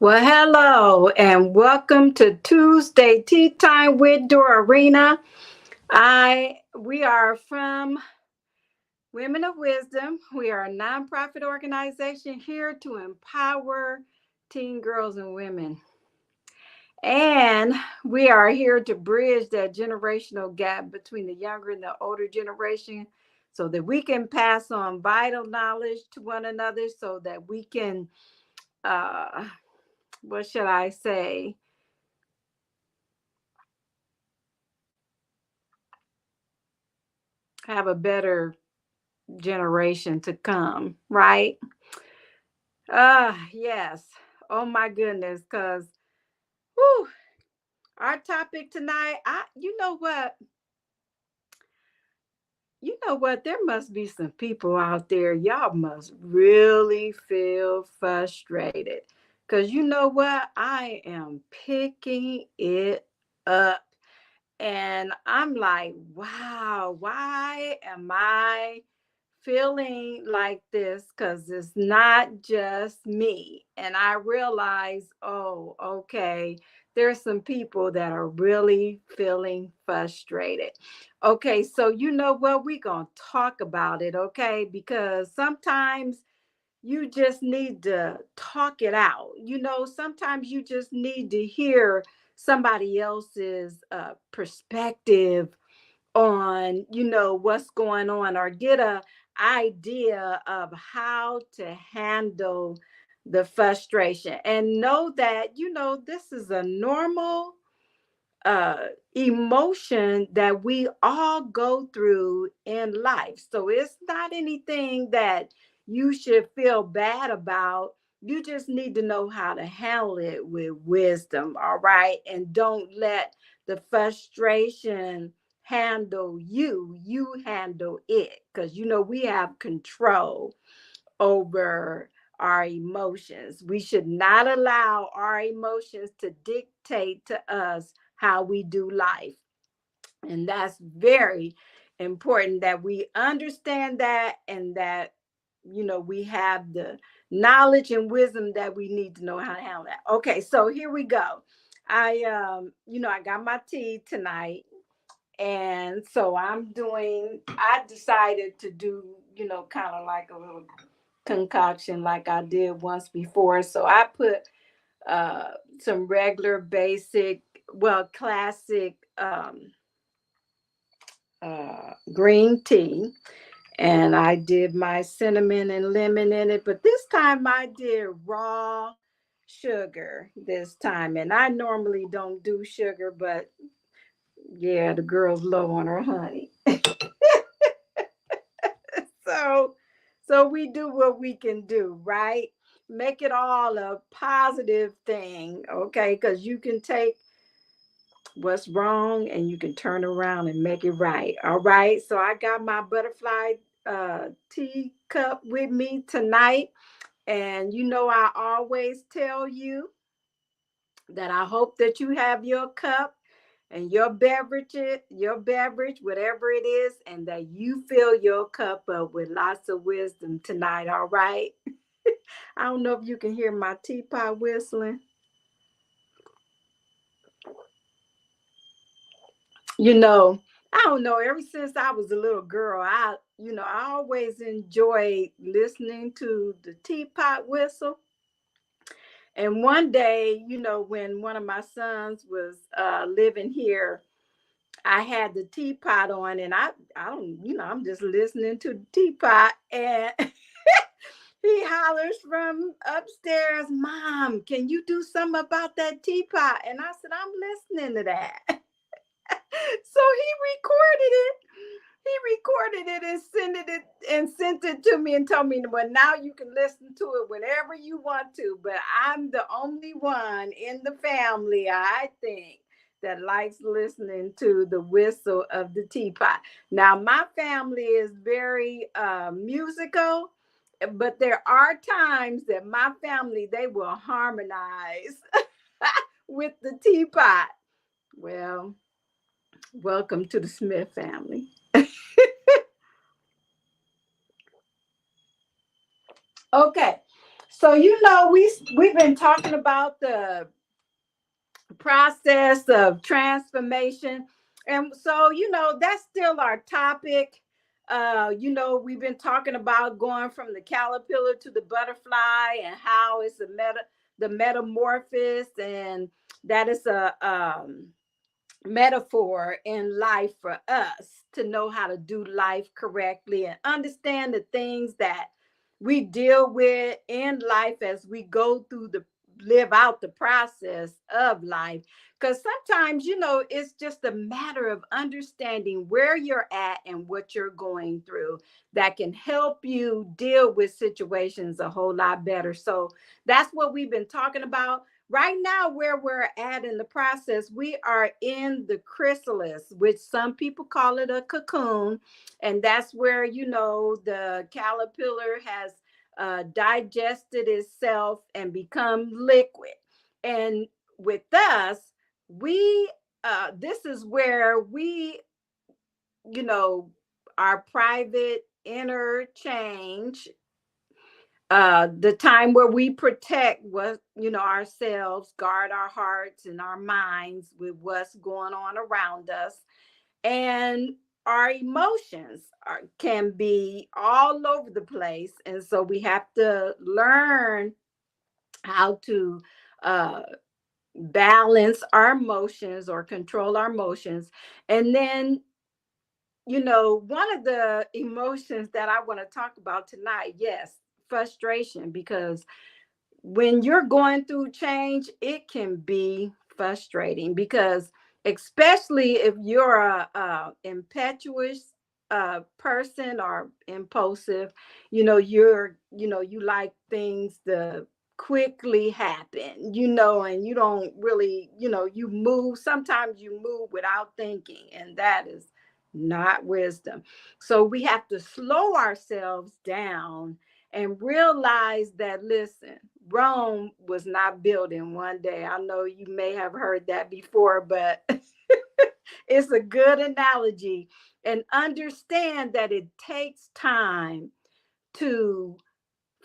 Well, hello and welcome to Tuesday Tea Time with Dorina. We are from Women of Wisdom. We are a nonprofit organization here to empower teen girls and women. And we are here to bridge that generational gap between the younger and the older generation so that we can pass on vital knowledge to one another so that we can uh what should I say? Have a better generation to come, right? Yes. Oh my goodness, because whew, our topic tonight, there must be some people out there, y'all must really feel frustrated. Because you know what? I am picking it up. And I'm like, wow, why am I feeling like this? Because it's not just me. And I realize, oh, okay, there's some people that are really feeling frustrated. Okay, so you know what? We're going to talk about it, okay? Because sometimes you just need to talk it out. Sometimes you just need to hear somebody else's perspective on what's going on, or get a idea of how to handle the frustration, and know that this is a normal uh emotion that we all go through in life. So it's not anything that you should feel bad about. You just need to know how to handle it with wisdom, all right? And don't let the frustration handle you handle it, because we have control over our emotions. We should not allow our emotions to dictate to us how we do life. And that's very important that we understand that, and that we have the knowledge and wisdom that we need to know how to handle that. Okay, so here we go. I got my tea tonight, and so I decided to do, kind of like a little concoction like I did once before. So I put uh some regular basic, well, classic green tea, and I did my cinnamon and lemon in it, but this time I did raw sugar this time. And I normally don't do sugar, but yeah, the girl's low on her honey. so so we do what we can do, right? Make it all a positive thing, okay? Because you can take what's wrong and you can turn around and make it right. All right, so I got my butterfly tea cup with me tonight. And I always tell you that I hope that you have your cup and your beverage, whatever it is, and that you fill your cup up with lots of wisdom tonight. All right. I don't know if you can hear my teapot whistling. You know, I don't know. Ever since I was a little girl, I always enjoyed listening to the teapot whistle. And one day, when one of my sons was living here, I had the teapot on, and I don't, I'm just listening to the teapot, and he hollers from upstairs, "Mom, can you do something about that teapot?" And I said, "I'm listening to that." So he recorded it and sent it to me and told me, "Well, now you can listen to it whenever you want to." But I'm the only one in the family, I think, that likes listening to the whistle of the teapot. Now, my family is very musical, but there are times that my family, they will harmonize with the teapot. Well, welcome to the Smith family. Okay, So we've been talking about the process of transformation, and so that's still our topic. We've been talking about going from the caterpillar to the butterfly, and how it's the metamorphosis, and that is a metaphor in life for us to know how to do life correctly and understand the things that we deal with in life as we go through the live out the process of life, because sometimes it's just a matter of understanding where you're at and what you're going through that can help you deal with situations a whole lot better. So that's what we've been talking about. Right now, where we're at in the process, we are in the chrysalis, which some people call it a cocoon. And that's where, the caterpillar has digested itself and become liquid. And with us, this is where we, our private inner change, the time where we protect what ourselves, guard our hearts and our minds with what's going on around us. And our emotions can be all over the place, and so we have to learn how to uh, balance our emotions or control our emotions. And then one of the emotions that I want to talk about tonight, yes, frustration, because when you're going through change, it can be frustrating, because especially if you're a impetuous person or impulsive, you like things to quickly happen, and you don't really, sometimes you move without thinking, and that is not wisdom. So we have to slow ourselves down and realize that, listen, Rome was not built in one day. I know you may have heard that before, but it's a good analogy. And understand that it takes time to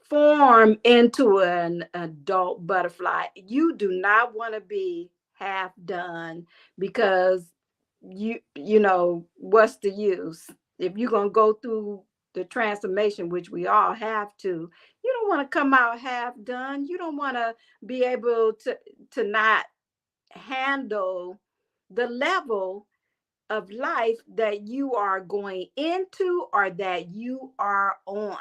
form into an adult butterfly. You do not want to be half done, because what's the use if you're going to go through the transformation, which we all have to. You don't want to come out half done. You don't want to be able to not handle the level of life that you are going into or that you are on.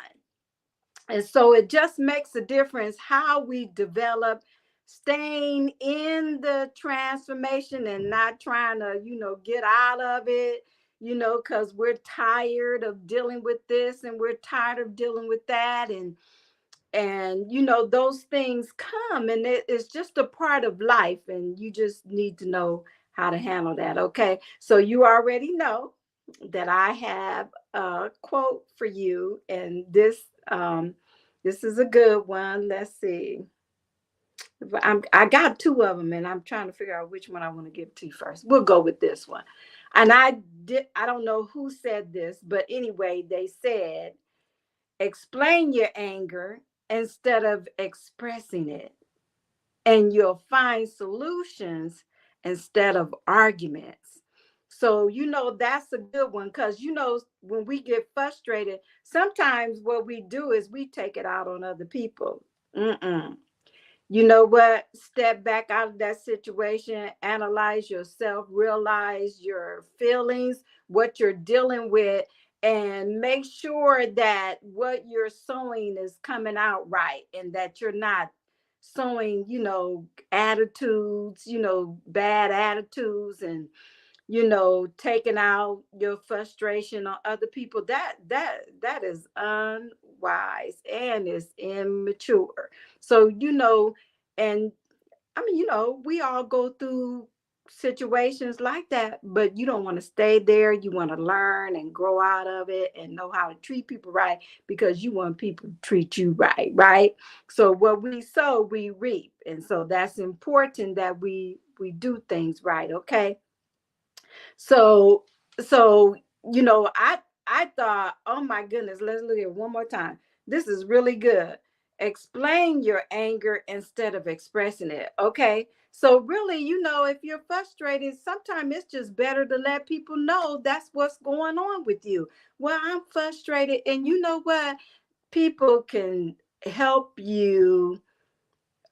And so it just makes a difference how we develop, staying in the transformation and not trying to, get out of it, because we're tired of dealing with this and we're tired of dealing with that. And those things come, and it's just a part of life, and you just need to know how to handle that. Okay, so you already know that I have a quote for you, and this is a good one. Let's see. I got two of them, and I'm trying to figure out which one I want to give to you first. We'll go with this one. And I don't know who said this, but anyway, they said, explain your anger instead of expressing it, and you'll find solutions instead of arguments. So, that's a good one, because, when we get frustrated, sometimes what we do is we take it out on other people. Mm-mm. You know what? Step back out of that situation, analyze yourself, realize your feelings, what you're dealing with, and make sure that what you're sowing is coming out right, and that you're not sowing, attitudes, bad attitudes, and taking out your frustration on other people. That is unwise and is immature. So, and I mean, we all go through situations like that, but you don't want to stay there. You want to learn and grow out of it and know how to treat people right, because you want people to treat you right, right? So what we sow, we reap. And so that's important that we do things right, okay? So so I thought, oh my goodness, let's look at it one more time. This is really good. Explain your anger instead of expressing it. Okay. So, really, if you're frustrated, sometimes it's just better to let people know that's what's going on with you. Well, I'm frustrated. And you know what? People can help you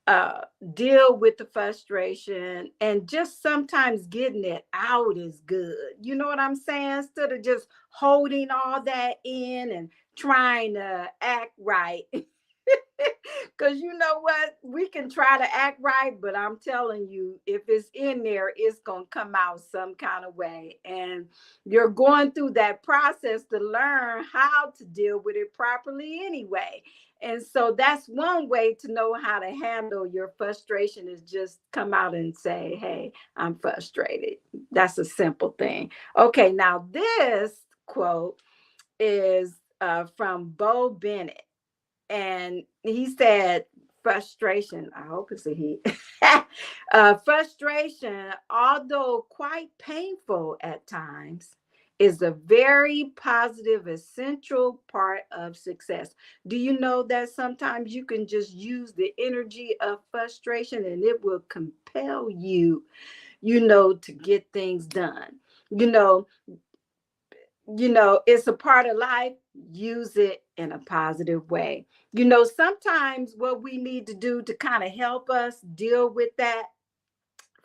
uh deal with the frustration, and just sometimes getting it out is good. You know what I'm saying? Instead of just holding all that in and trying to act right. Because you know what? We can try to act right, but I'm telling you, if it's in there, it's going to come out some kind of way. And you're going through that process to learn how to deal with it properly anyway. And so that's one way to know how to handle your frustration, is just come out and say, hey, I'm frustrated. That's a simple thing. Okay, now this quote is from Bo Bennett, and he said, frustration, I hope it's a he. Frustration, although quite painful at times, is a very positive, essential part of success. Do you know that sometimes you can just use the energy of frustration and it will compel you, to get things done? You know, it's a part of life. Use it in a positive way. Sometimes what we need to do to kind of help us deal with that,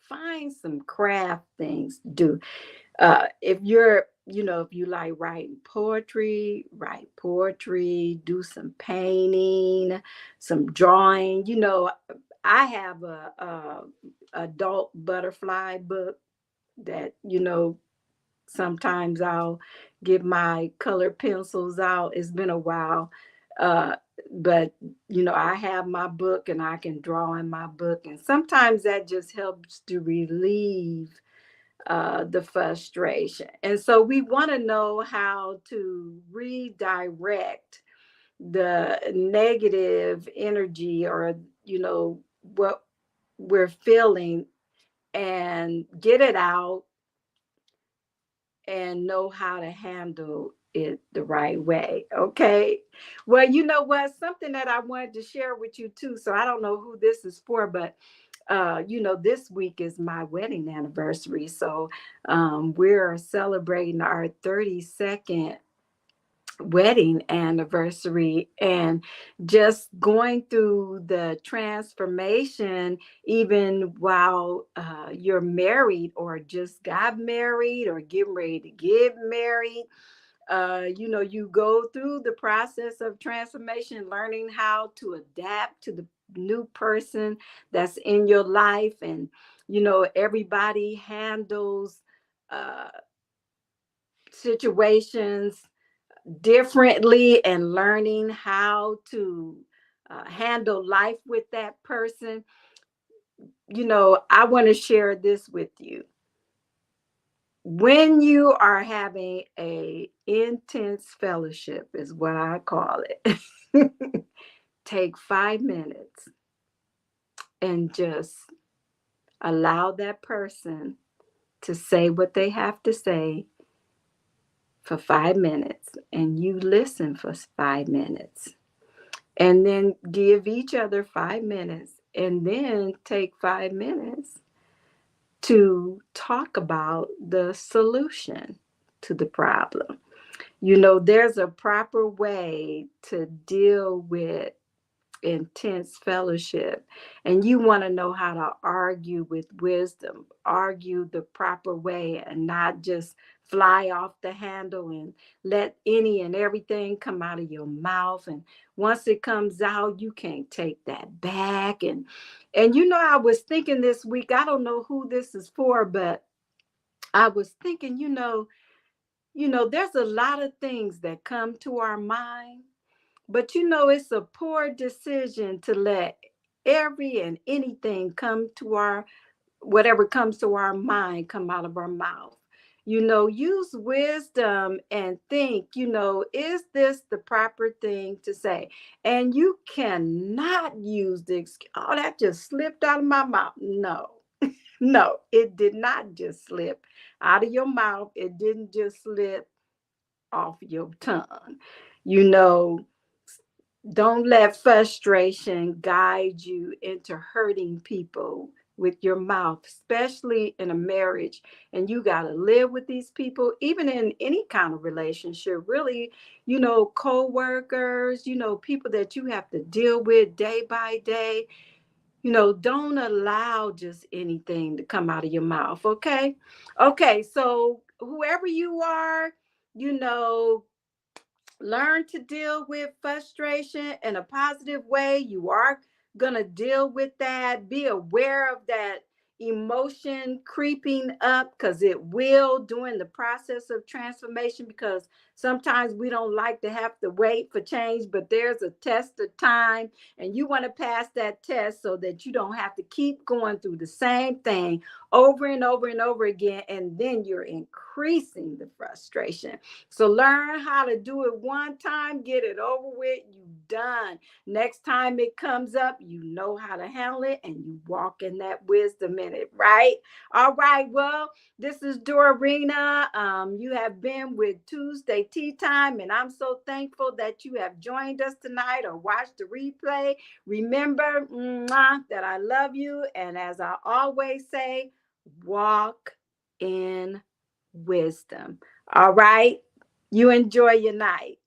find some craft things to do. If you like writing poetry, write poetry, do some painting, some drawing. I have a adult butterfly book that, sometimes I'll get my colored pencils out. It's been a while. Uh, but I have my book and I can draw in my book. And sometimes that just helps to relieve the frustration. And so we want to know how to redirect the negative energy, or, what we're feeling, and get it out and know how to handle it the right way. Okay. Well, you know what? Something that I wanted to share with you too. So I don't know who this is for, but this week is my wedding anniversary. So we're celebrating our 32nd wedding anniversary, and just going through the transformation, even while you're married, or just got married, or getting ready to get married. You go through the process of transformation, learning how to adapt to the new person that's in your life. And everybody handles uh situations differently, and learning how to handle life with that person. I want to share this with you. When you are having a intense fellowship, is what I call it, take 5 minutes and just allow that person to say what they have to say for 5 minutes, and you listen for 5 minutes, and then give each other 5 minutes, and then take 5 minutes to talk about the solution to the problem. There's a proper way to deal with intense fellowship, and you want to know how to argue with wisdom, argue the proper way, and not just fly off the handle and let any and everything come out of your mouth. And once it comes out, you can't take that back. And I was thinking this week, I don't know who this is for, but I was thinking, there's a lot of things that come to our mind, but it's a poor decision to let every and anything come to our, whatever comes to our mind, come out of our mouth. Use wisdom and think, is this the proper thing to say? And you cannot use the excuse, oh, that just slipped out of my mouth. No, no, it did not just slip out of your mouth. It didn't just slip off your tongue. You know, Don't let frustration guide you into hurting people with your mouth, especially in a marriage. And you got to live with these people, even in any kind of relationship, really, co workers, people that you have to deal with day by day. Don't allow just anything to come out of your mouth. Okay. Okay. So, whoever you are, you know, learn to deal with frustration in a positive way. You are going to deal with that. Be aware of that emotion creeping up, because it will during the process of transformation, because sometimes we don't like to have to wait for change, but there's a test of time, and you want to pass that test so that you don't have to keep going through the same thing over and over and over again, and then you're increasing the frustration. So learn how to do it one time, get it over with, you done. Next time it comes up, you know how to handle it, and you walk in that wisdom in it, right? All right, well, this is Dorina. You have been with Tuesday Tea Time, and I'm so thankful that you have joined us tonight or watched the replay. Remember that I love you, and as I always say, walk in wisdom. All right. You enjoy your night.